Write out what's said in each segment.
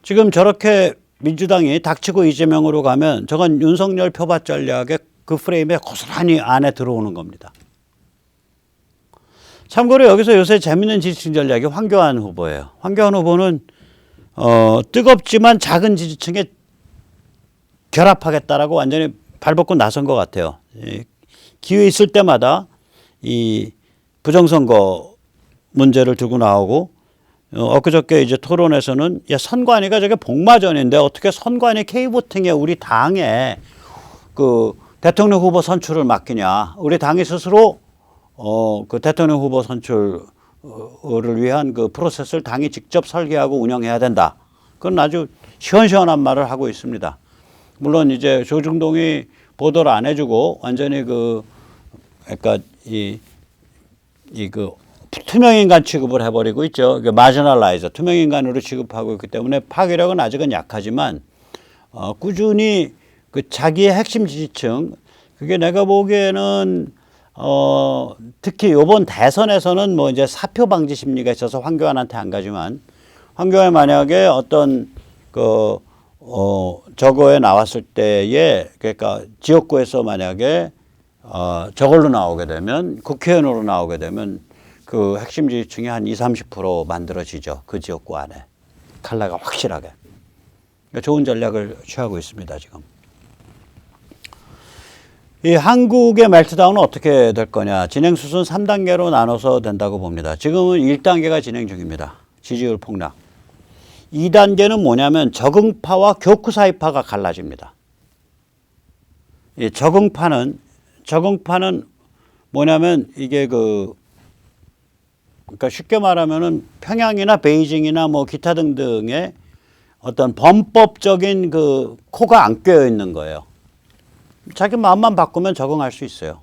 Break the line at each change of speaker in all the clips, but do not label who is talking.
지금 저렇게 민주당이 닥치고 이재명으로 가면 저건 윤석열 표밭 전략의 그 프레임에 고스란히 안에 들어오는 겁니다. 참고로 여기서 요새 재밌는 지지층 전략이 황교안 후보예요. 황교안 후보는 뜨겁지만 작은 지지층에 결합하겠다라고 완전히 발벗고 나선 것 같아요. 기회 있을 때마다 이 부정선거 문제를 들고 나오고 엊그저께 이제 토론에서는 야 선관위가 저게 복마전인데 어떻게 선관위 K보팅에 우리 당에 그 대통령 후보 선출을 맡기냐. 우리 당이 스스로 그 대통령 후보 선출을 위한 그 프로세스를 당이 직접 설계하고 운영해야 된다. 그건 아주 시원시원한 말을 하고 있습니다. 물론 이제 조중동이 보도를 안 해주고 완전히 그러니까 그 투명인간 취급을 해버리고 있죠. 마지널라이저 투명인간으로 취급하고 있기 때문에 파괴력은 아직은 약하지만 꾸준히 그 자기의 핵심 지지층 그게 내가 보기에는 특히 이번 대선에서는 뭐 이제 사표 방지 심리가 있어서 황교안한테 안 가지만 황교안이 만약에 어떤 저거에 나왔을 때에 그러니까 지역구에서 만약에 저걸로 나오게 되면 국회의원으로 나오게 되면 그 핵심 지지층이 한 20-30% 만들어지죠. 그 지역구 안에. 칼라가 확실하게. 그러니까 좋은 전략을 취하고 있습니다. 지금. 이 한국의 멜트다운은 어떻게 될 거냐. 진행수순 3단계로 나눠서 된다고 봅니다. 지금은 1단계가 진행 중입니다. 지지율 폭락. 2단계는 뭐냐면 적응파와 교쿠사이파가 갈라집니다. 이 적응파는 뭐냐면 이게 그러니까 쉽게 말하면은 평양이나 베이징이나 뭐 기타 등등의 어떤 범법적인 그 코가 안 꿰어 있는 거예요. 자기 마음만 바꾸면 적응할 수 있어요.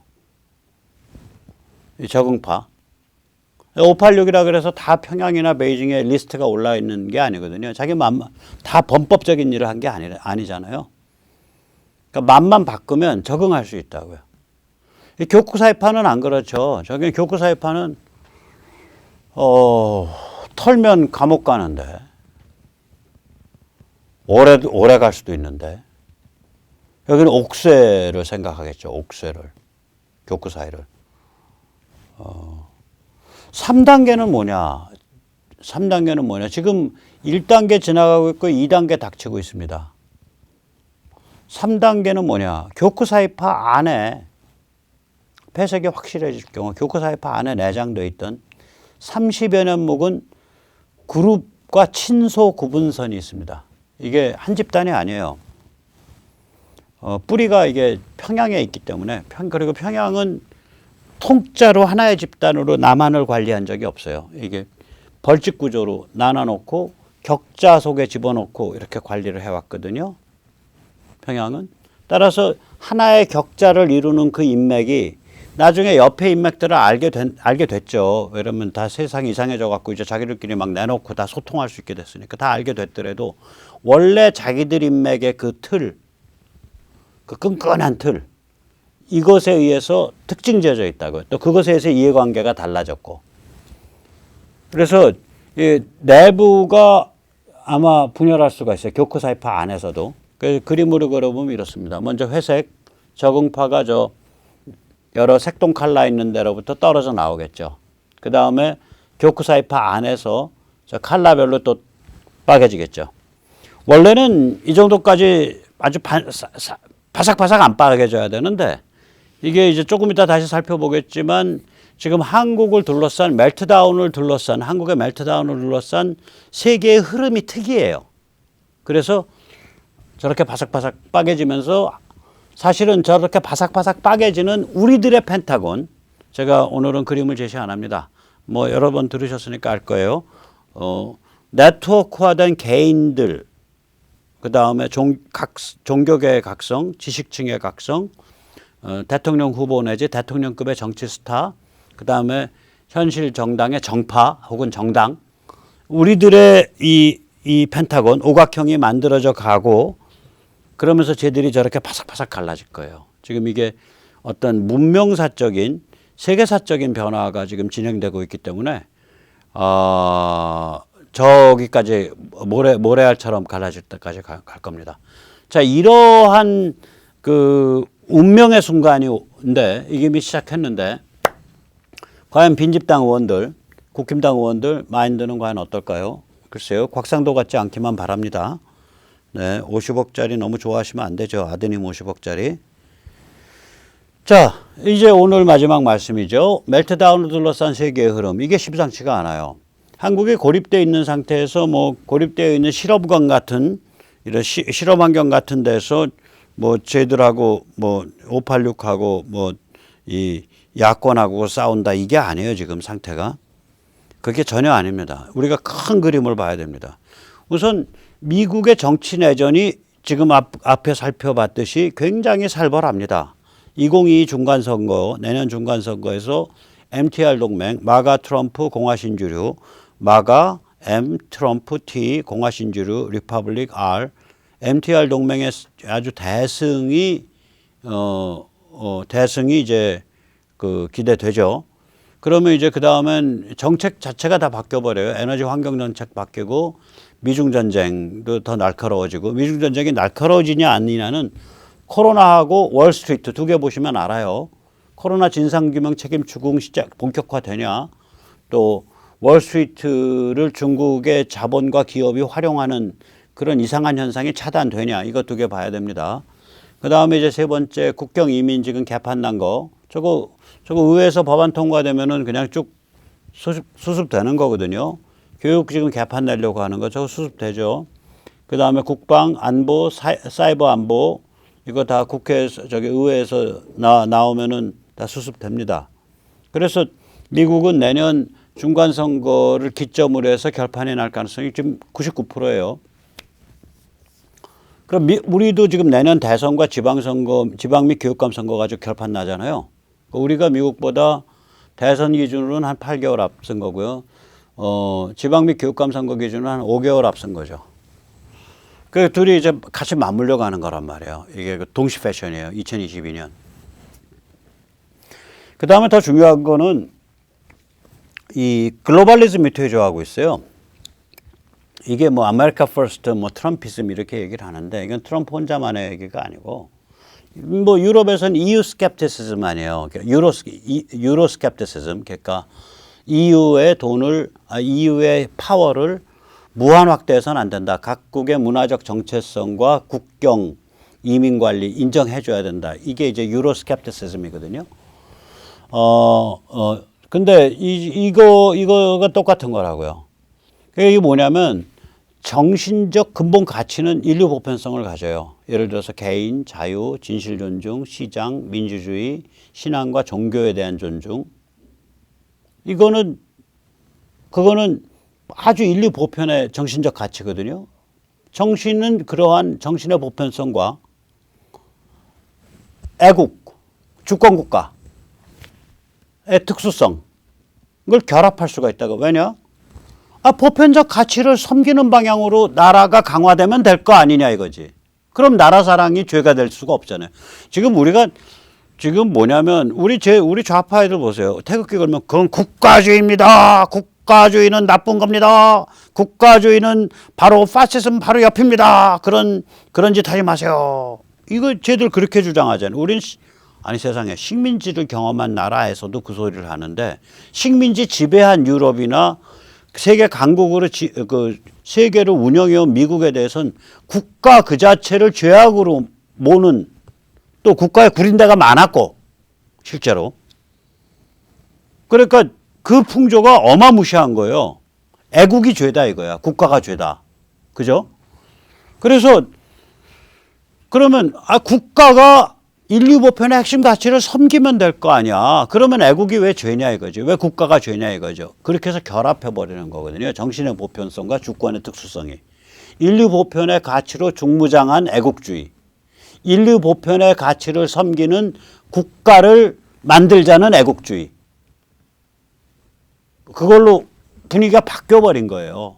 이 적응파. 586이라 그래서 다 평양이나 베이징에 리스트가 올라 있는 게 아니거든요. 자기 마음만 다 범법적인 일을 한 게 아니잖아요. 그러니까 마음만 바꾸면 적응할 수 있다고요. 이 교쿠사이파는 안 그렇죠. 저기 교쿠사이파는 털면 감옥 가는데 오래 갈 수도 있는데 여기는 옥쇠를 생각하겠죠. 옥쇠를 교구 사이를. 3단계는 뭐냐? 3단계는 뭐냐? 지금 1단계 지나가고 있고 2단계 닥치고 있습니다. 3단계는 뭐냐? 교구 사이파 안에 폐색이 확실해질 경우 교구 사이파 안에 내장되어 있던 30여 년 묵은 그룹과 친소 구분선이 있습니다. 이게 한 집단이 아니에요. 뿌리가 이게 평양에 있기 때문에 그리고 평양은 통짜로 하나의 집단으로 남한을 관리한 적이 없어요. 이게 벌집 구조로 나눠놓고 격자 속에 집어넣고 이렇게 관리를 해왔거든요. 평양은. 따라서 하나의 격자를 이루는 그 인맥이 나중에 옆에 인맥들을 알게 됐죠. 왜냐면 다 세상이 이상해져 갖고 이제 자기들끼리 막 내놓고 다 소통할 수 있게 됐으니까 다 알게 됐더라도 원래 자기들 인맥의 그 틀, 그 끈끈한 틀, 이것에 의해서 특징 지어져 있다고요. 또 그것에 의해서 이해관계가 달라졌고. 그래서 이 내부가 아마 분열할 수가 있어요. 교쿠사이파 안에서도. 그 그림으로 그려보면 이렇습니다. 먼저 회색, 적응파가 여러 색동 칼라 있는 데로부터 떨어져 나오겠죠. 그 다음에 교쿠사이파 안에서 저 칼라별로 또 빠개지겠죠. 원래는 이 정도까지 아주 바삭바삭 안 빠개져야 되는데 이게 이제 조금 이따 다시 살펴보겠지만 지금 한국을 둘러싼 한국의 멜트다운을 둘러싼 세계의 흐름이 특이해요. 그래서 저렇게 바삭바삭 빠개지면서 사실은 저렇게 바삭바삭 빠개지는 우리들의 펜타곤, 제가 오늘은 그림을 제시 안 합니다. 뭐 여러 번 들으셨으니까 알 거예요. 네트워크화된 개인들, 그 다음에 종교계의 각성, 지식층의 각성, 대통령 후보 내지 대통령급의 정치 스타, 그 다음에 현실 정당의 정파 혹은 정당, 우리들의 이 펜타곤, 오각형이 만들어져 가고 그러면서 쟤들이 저렇게 바삭바삭 갈라질 거예요. 지금 이게 어떤 문명사적인 세계사적인 변화가 지금 진행되고 있기 때문에 저기까지 모래알처럼 갈라질 때까지 갈 겁니다. 자, 이러한 그 운명의 순간인데 이미 시작했는데 과연 빈집당 의원들, 국힘당 의원들 마인드는 과연 어떨까요? 글쎄요. 곽상도 같지 않기만 바랍니다. 네, 50억짜리 너무 좋아하시면 안 되죠. 아드님 50억짜리. 자, 이제 오늘 마지막 말씀이죠. 멜트다운을 둘러싼 세계의 흐름. 이게 심상치가 않아요. 한국이 고립되어 있는 상태에서 뭐 고립되어 있는 실업관 같은 이런 실업 환경 같은 데서 뭐 쟤들하고 뭐 586하고 뭐 이 야권하고 싸운다 이게 아니에요. 지금 상태가. 그게 전혀 아닙니다. 우리가 큰 그림을 봐야 됩니다. 우선 미국의 정치 내전이 지금 앞에 살펴봤듯이 굉장히 살벌합니다. 2022 중간선거, 내년 중간선거에서 MTR 동맹, 마가 트럼프 공화신주류, 마가 M 트럼프 T 공화신주류 리퍼블릭 R, MTR 동맹의 아주 대승이 대승이 이제 그 기대되죠. 그러면 이제 그 다음엔 정책 자체가 다 바뀌어버려요. 에너지 환경 정책 바뀌고 미중 전쟁도 더 날카로워지고 미중 전쟁이 날카로워지냐 아니냐는 코로나하고 월스트리트 두 개 보시면 알아요. 코로나 진상규명 책임 추궁 시작 본격화되냐 또 월스트리트를 중국의 자본과 기업이 활용하는 그런 이상한 현상이 차단되냐 이거 두 개 봐야 됩니다. 그 다음에 이제 세 번째 국경 이민 지금 개판 난 거 저거 의회에서 법안 통과되면은 그냥 쭉 수습되는 거거든요. 교육 지금 개판 내려고 하는 거 저거 수습되죠. 그 다음에 국방 안보 사이버 안보 이거 다 국회에서 의회에서 나오면은 다 수습됩니다. 그래서 미국은 내년 중간선거를 기점으로 해서 결판이 날 가능성이 지금 99%예요. 그럼 우리도 지금 내년 대선과 지방선거, 지방 및 교육감 선거 가지고 결판 나잖아요. 우리가 미국보다 대선 기준으로는 한 8개월 앞선 거고요. 지방 및 교육감 선거 기준으로는 한 5개월 앞선 거죠. 그 둘이 이제 같이 맞물려 가는 거란 말이에요. 이게 동시 패션이에요. 2022년. 그 다음에 더 중요한 거는 이 글로벌리즘이 퇴조하고 있어요. 이게 뭐 아메리카 퍼스트, 뭐 트럼피즘 이렇게 얘기를 하는데 이건 트럼프 혼자만의 얘기가 아니고 뭐 유럽에서는 EU 스캡티시즘 아니에요. 유로 스캡티시즘 그러니까 EU의 EU의 파워를 무한 확대해서는 안 된다. 각국의 문화적 정체성과 국경 이민 관리 인정해 줘야 된다. 이게 이제 유로 스캡티시즘이거든요. 근데 이거가 똑같은 거라고요. 이게 뭐냐면 정신적 근본 가치는 인류 보편성을 가져요. 예를 들어서 개인, 자유, 진실 존중, 시장, 민주주의, 신앙과 종교에 대한 존중. 그거는 아주 인류 보편의 정신적 가치거든요. 정신은 그러한 정신의 보편성과 애국, 주권국가의 특수성을 결합할 수가 있다고. 왜냐? 보편적 가치를 섬기는 방향으로 나라가 강화되면 될 거 아니냐 이거지. 그럼 나라 사랑이 죄가 될 수가 없잖아요. 지금 뭐냐면 우리 좌파 애들 보세요. 태극기 걸면 그건 국가주의입니다. 국가주의는 나쁜 겁니다. 국가주의는 바로 파시즘 바로 옆입니다. 그런 짓 하지 마세요. 이거 쟤들 그렇게 주장하잖아요. 우린 아니 세상에 식민지를 경험한 나라에서도 그 소리를 하는데 식민지 지배한 유럽이나 세계 강국으로 세계를 운영해온 미국에 대해서는 국가 그 자체를 죄악으로 모는 또 국가에 구린 데가 많았고 실제로 그러니까 그 풍조가 어마무시한 거예요. 애국이 죄다 이거야. 국가가 죄다. 그죠? 그래서 그러면 국가가 인류 보편의 핵심 가치를 섬기면 될 거 아니야. 그러면 애국이 왜 죄냐 이거죠. 왜 국가가 죄냐 이거죠. 그렇게 해서 결합해버리는 거거든요. 정신의 보편성과 주권의 특수성이. 인류 보편의 가치로 중무장한 애국주의. 인류 보편의 가치를 섬기는 국가를 만들자는 애국주의. 그걸로 분위기가 바뀌어버린 거예요.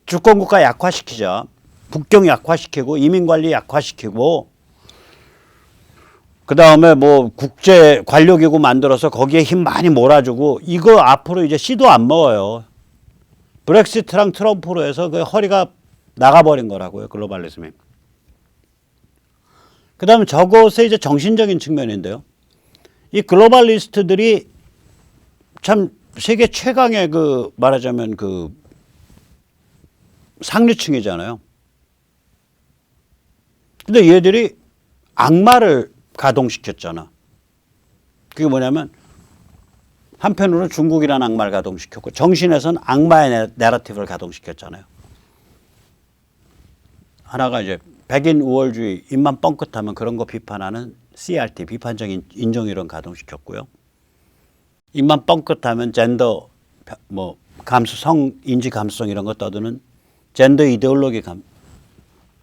주권국가 약화시키자. 국경 약화시키고 이민관리 약화시키고 그 다음에 뭐 국제 관료기구 만들어서 거기에 힘 많이 몰아주고 이거 앞으로 이제 씨도 안 먹어요. 브렉시트랑 트럼프로 해서 그 허리가 나가버린 거라고요. 글로벌리즘이. 그 다음에 저것의 이제 정신적인 측면인데요. 이 글로벌리스트들이 참 세계 최강의 그 말하자면 그 상류층이잖아요. 근데 얘들이 악마를 가동시켰잖아. 그게 뭐냐면 한편으로는 중국이라는 악마를 가동시켰고 정신에서는 악마의 내러티브를 가동시켰잖아요. 하나가 이제 백인 우월주의, 입만 뻥끗하면 그런 거 비판하는 CRT, 비판적인 인종이론 가동시켰고요. 입만 뻥끗하면 젠더, 뭐 감수성, 인지 감수성 이런 거 떠드는 젠더 이데올로기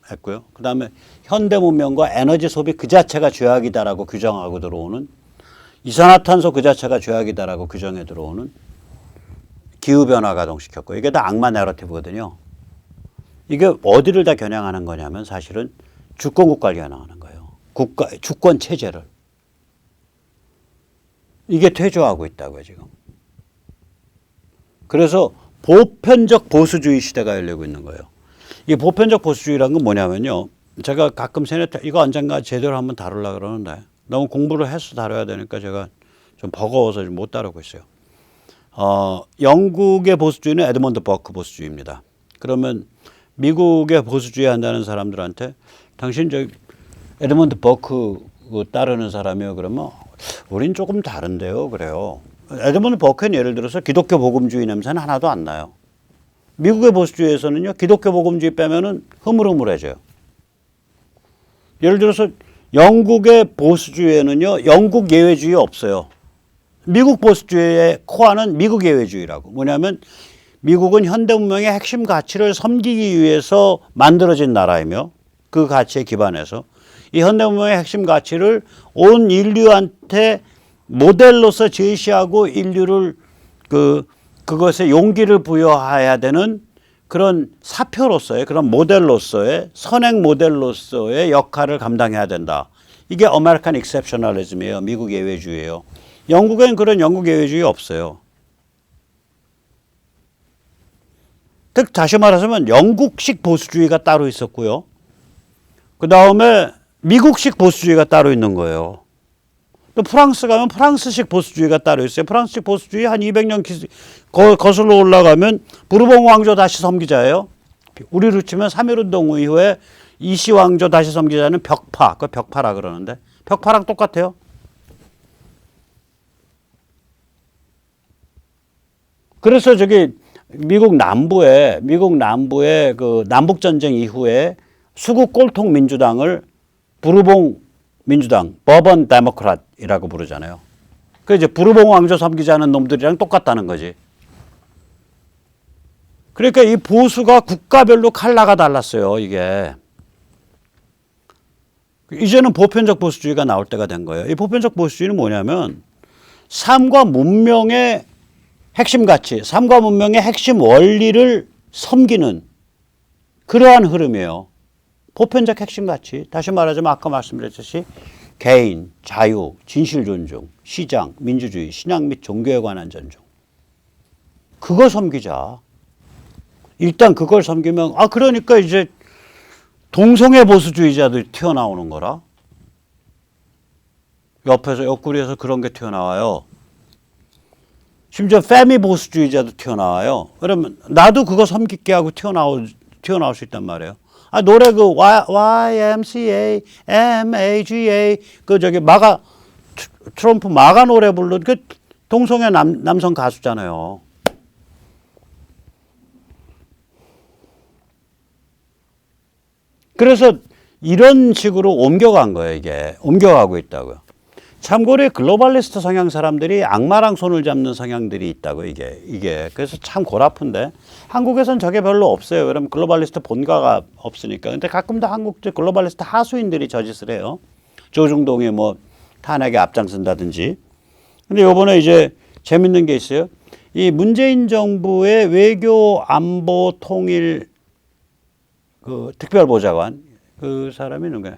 했고요. 그 다음에 현대 문명과 에너지 소비 그 자체가 죄악이다라고 규정하고 들어오는 이산화탄소 그 자체가 죄악이다라고 규정해 들어오는 기후변화 가동시켰고 이게 다 악마 내러티브거든요. 이게 어디를 다 겨냥하는 거냐면 사실은 주권국가를 겨냥하는 거예요. 국가, 주권 체제를. 이게 퇴조하고 있다고요, 지금. 그래서 보편적 보수주의 시대가 열리고 있는 거예요. 이 보편적 보수주의라는 건 뭐냐면요. 제가 가끔 이거 언젠가 제대로 한번 다루려고 그러는데 너무 공부를 해서 다뤄야 되니까 제가 좀 버거워서 좀 못 다루고 있어요. 영국의 보수주의는 에드먼드 버크 보수주의입니다. 그러면 미국의 보수주의 한다는 사람들한테 당신 저 에드먼드 버크 따르는 사람이요. 그러면 우린 조금 다른데요. 그래요. 에드먼드 버크는 예를 들어서 기독교 복음주의 냄새는 하나도 안 나요. 미국의 보수주의에서는요. 기독교 복음주의 빼면은 흐물흐물해져요. 예를 들어서 영국의 보수주의에는요. 영국 예외주의 없어요. 미국 보수주의의 코어는 미국 예외주의라고. 뭐냐면 미국은 현대 문명의 핵심 가치를 섬기기 위해서 만들어진 나라이며 그 가치에 기반해서 이 현대 문명의 핵심 가치를 온 인류한테 모델로서 제시하고 인류를 그것에 용기를 부여해야 되는 그런 사표로서의 그런 모델로서의 선행 모델로서의 역할을 감당해야 된다. 이게 아메리칸 익셉셔널리즘이에요. 미국 예외주의예요. 영국엔 그런 영국 예외주의 없어요. 즉 다시 말하자면 영국식 보수주의가 따로 있었고요. 그 다음에 미국식 보수주의가 따로 있는 거예요. 또 프랑스 가면 프랑스식 보수주의가 따로 있어요. 프랑스식 보수주의 한 200년 거슬러 올라가면 부르봉 왕조 다시 섬기자예요. 우리로 치면 3.1운동 이후에 이시 왕조 다시 섬기자는 벽파, 그 벽파라 그러는데 벽파랑 똑같아요. 그래서 저기 미국 남부에 그 남북 전쟁 이후에 수국 꼴통 민주당을 부르봉 민주당, 버번 데모크рат이라고 부르잖아요. 그 이제 부르봉 왕조 섬기자는 놈들이랑 똑같다는 거지. 그러니까 이 보수가 국가별로 컬러가 달랐어요, 이게. 이제는 보편적 보수주의가 나올 때가 된 거예요. 이 보편적 보수주의는 뭐냐면 삶과 문명의 핵심 가치, 삶과 문명의 핵심 원리를 섬기는 그러한 흐름이에요. 보편적 핵심 가치, 다시 말하자면 아까 말씀드렸듯이 개인, 자유, 진실 존중, 시장, 민주주의, 신앙 및 종교에 관한 존중. 그거 섬기자. 일단 그걸 섬기면 그러니까 이제 동성애 보수주의자들이 튀어나오는 거라. 옆에서 옆구리에서 그런 게 튀어나와요. 심지어 페미 보수주의자도 튀어나와요. 그러면 나도 그거 섬길게 하고 튀어나올 수 있단 말이에요. 노래 그 YMCA, MAGA 그 저기 트럼프 마가 노래 부른 그 동성애 남성 가수잖아요. 그래서 이런 식으로 옮겨간 거예요, 이게. 옮겨가고 있다고요. 참고로 글로벌리스트 성향 사람들이 악마랑 손을 잡는 성향들이 있다고, 이게. 그래서 참 골아픈데, 한국에선 저게 별로 없어요. 그러면 글로벌리스트 본가가 없으니까. 근데 가끔 다 한국 글로벌리스트 하수인들이 저짓을 해요. 조중동이 뭐 탄핵에 앞장선다든지. 근데 요번에 이제 재밌는 게 있어요. 이 문재인 정부의 외교 안보 통일 그 특별보좌관, 그 사람이 누구야?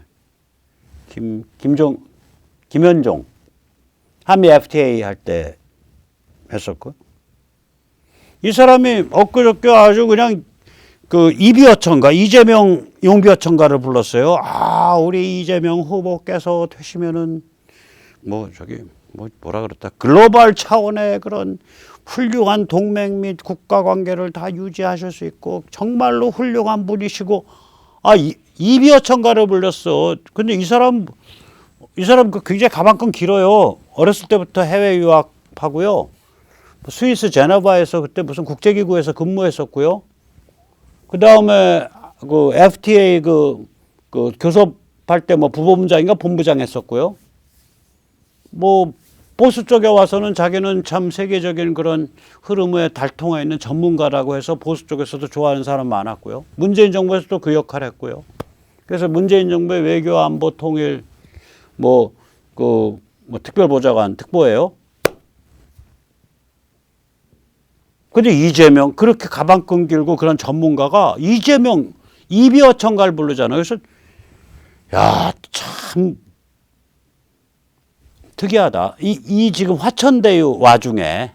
김현종. 한미 FTA 할 때 했었고. 이 사람이 엊그저께 아주 그냥 그 이비어천가 이재명 용비어천가를 불렀어요. 아, 우리 이재명 후보께서 되시면은 뭐 저기 뭐라 그랬다. 글로벌 차원의 그런 훌륭한 동맹 및 국가 관계를 다 유지하실 수 있고 정말로 훌륭한 분이시고 아, 이비어천가를 불렸어. 근데 이 사람 그 굉장히 가방끈 길어요. 어렸을 때부터 해외 유학하고요. 스위스 제네바에서 그때 무슨 국제기구에서 근무했었고요. 그 다음에 그 FTA 그 교섭할 때 뭐 부본부장인가 본부장 했었고요. 뭐 보수 쪽에 와서는 자기는 참 세계적인 그런 흐름에 달통해 있는 전문가라고 해서 보수 쪽에서도 좋아하는 사람 많았고요. 문재인 정부에서도 그 역할을 했고요. 그래서 문재인 정부의 외교 안보 통일 뭐 특별보좌관 특보예요. 근데 이재명 그렇게 가방끈 길고 그런 전문가가 이재명 이비어천가를 부르잖아요. 그래서 야, 참 특이하다. 이 지금 화천대유 와중에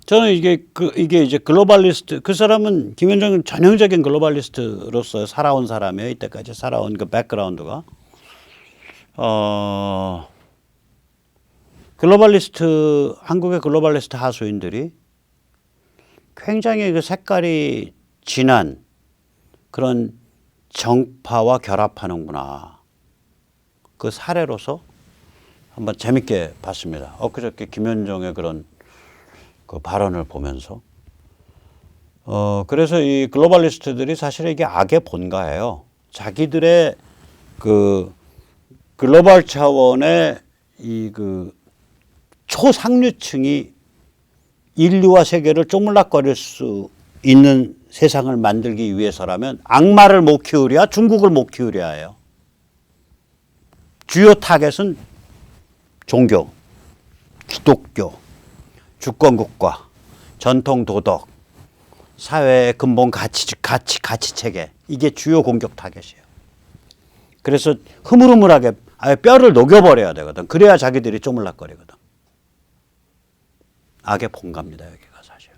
저는 이게 이제 글로벌리스트 그 사람은 김현정은 전형적인 글로벌리스트로서 살아온 사람이에요. 이때까지 살아온 그 백그라운드가 글로벌리스트 한국의 글로벌리스트 하수인들이 굉장히 그 색깔이 진한 그런 정파와 결합하는구나. 그 사례로서 한번 재밌게 봤습니다. 엊그저께 김현정의 그런 그 발언을 보면서 그래서 이 글로벌리스트들이 사실 이게 악의 본가예요. 자기들의 그 글로벌 차원의 이 그 초상류층이 인류와 세계를 쪼물락거릴 수 있는 세상을 만들기 위해서라면 악마를 못 키우랴 중국을 못 키우랴 해요. 주요 타겟은 종교, 기독교, 주권국가, 전통 도덕, 사회의 근본 가치 체계 이게 주요 공격 타겟이에요. 그래서 흐물흐물하게 아예 뼈를 녹여버려야 되거든. 그래야 자기들이 쪼물락거리거든. 악의 본가입니다, 여기가 사실.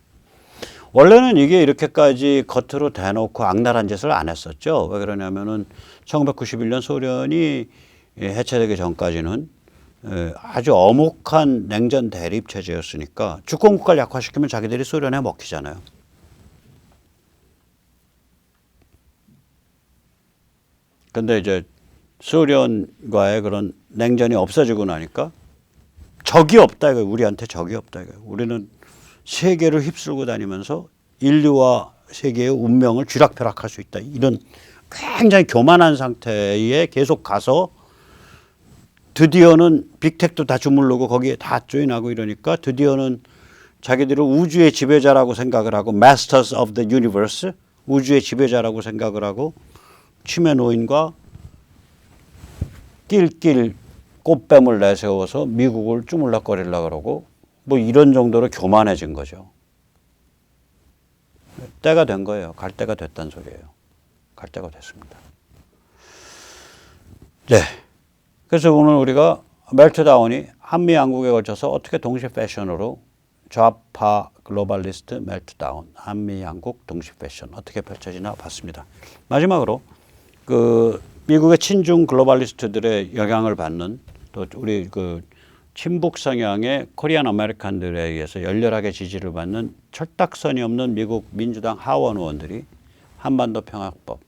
원래는 이게 이렇게까지 겉으로 대놓고 악랄한 짓을 안 했었죠. 왜 그러냐면은 1991년 소련이 해체되기 전까지는 아주 엄혹한 냉전 대립 체제였으니까 주권국가를 약화시키면 자기들이 소련에 먹히잖아요. 근데 이제 소련과의 그런 냉전이 없어지고 나니까 적이 없다 이거 우리한테 적이 없다 이거 우리는 세계를 휩쓸고 다니면서 인류와 세계의 운명을 쥐락펴락할 수 있다 이런 굉장히 교만한 상태에 계속 가서 드디어는 빅텍도 다 주물르고 거기에 다 조인하고 이러니까 드디어는 자기들을 우주의 지배자라고 생각을 하고 Masters of the Universe 우주의 지배자라고 생각을 하고 치매 노인과 낄낄 꽃뱀을 내세워서 미국을 주물럭거리려고 그러고 뭐 이런 정도로 교만해진 거죠. 때가 된 거예요. 갈 때가 됐단 소리예요. 갈 때가 됐습니다. 네. 그래서 오늘 우리가 멜트다운이 한미 양국에 걸쳐서 어떻게 동시 패션으로 좌파 글로벌리스트 멜트다운 한미 양국 동시 패션 어떻게 펼쳐지나 봤습니다. 마지막으로 그 미국의 친중 글로벌리스트들의 영향을 받는 또 우리 그 친북 성향의 코리안 아메리칸들에 의해서 열렬하게 지지를 받는 철딱선이 없는 미국 민주당 하원 의원들이 한반도 평화법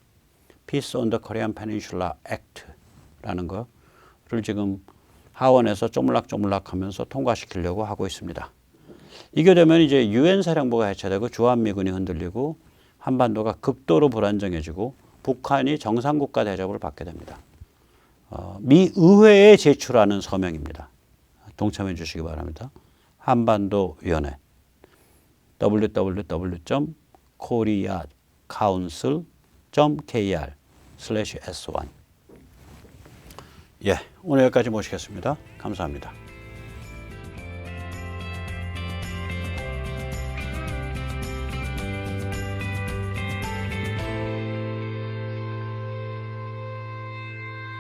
Peace on the Korean Peninsula Act라는 거를 지금 하원에서 쪼물락쪼물락 하면서 통과시키려고 하고 있습니다. 이게 되면 이제 유엔 사령부가 해체되고 주한미군이 흔들리고 한반도가 극도로 불안정해지고 북한이 정상국가 대접을 받게 됩니다. 미 의회에 제출하는 서명입니다. 동참해 주시기 바랍니다. 한반도위원회 www.koreacouncil.kr/s1 예, 오늘 여기까지 모시겠습니다. 감사합니다.